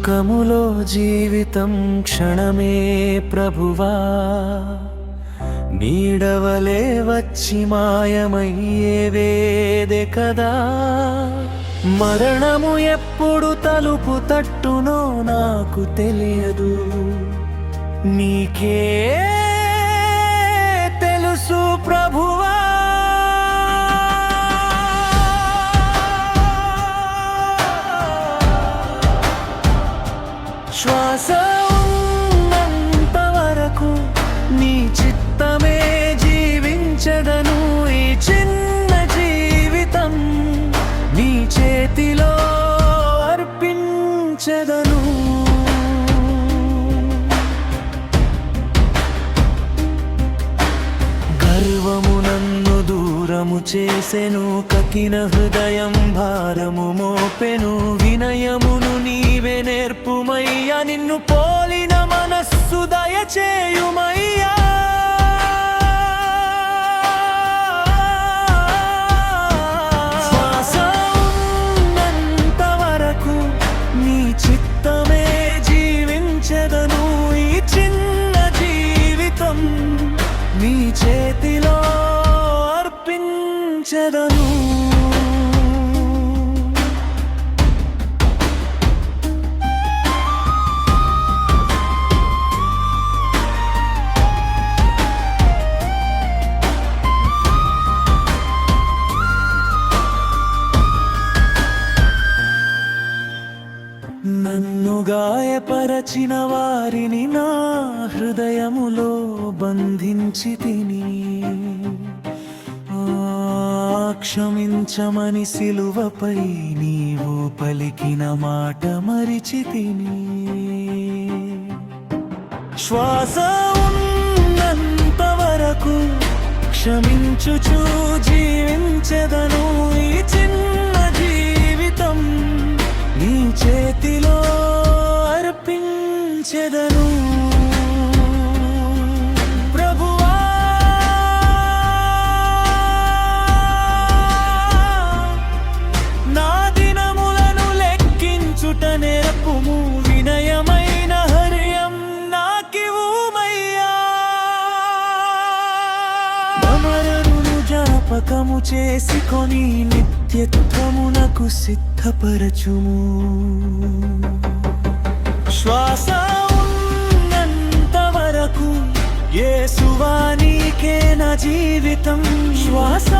లోకములో జీవితం క్షణమే ప్రభువా, నీడవలే వచ్చి మాయమయ్యేవేదే కదా. మరణము ఎప్పుడు తలుపు తట్టునో నాకు తెలియదు, నీకే తెలుసు ప్రభువా. శ్వాస ఉన్నంత వరకు నీ చిత్తమే జీవించదను. ఈ చిన్న జీవితం నీ చేతిలో అర్పించదను. గర్వము నన్ను దూరము చేసెను, కకిన హృదయం భారము మోపెను. వినయమును నీవే నేర్పుమయ్యా, నిన్ను పోలిన మనస్సు దయచేయుమయ్యా. శ్వాస ఉన్నంత వరకు నీ చిత్తమే జీవించెదను. ఈ చిన్న జీవితం నీ చేతిలో అర్పించెదను. నన్ను గాయపరచిన వారిని నా హృదయములో బంధించి తిని, క్షమించమని సిలువపై నీవు పలికిన మాట మరిచి తిని. శ్వాస ఉన్నంత వరకు క్షమించుచు జీవించెదను. ఈ చిన్న జీవితం నీ చేతిలో అర్పించెదను. ప్రభువా, నా దినములను లెక్కించుట నేర్పుము. వినయమైన హృదయం నాకివ్వుమయ్యా. అమరులను జ్ఞాపకము చేసుకొని నిత్యత్వమునకు సిద్ధపరచుము. శ్వాస ఉన్నంత వరకు యేసువా నీకే నా జీవితం. శ్వాస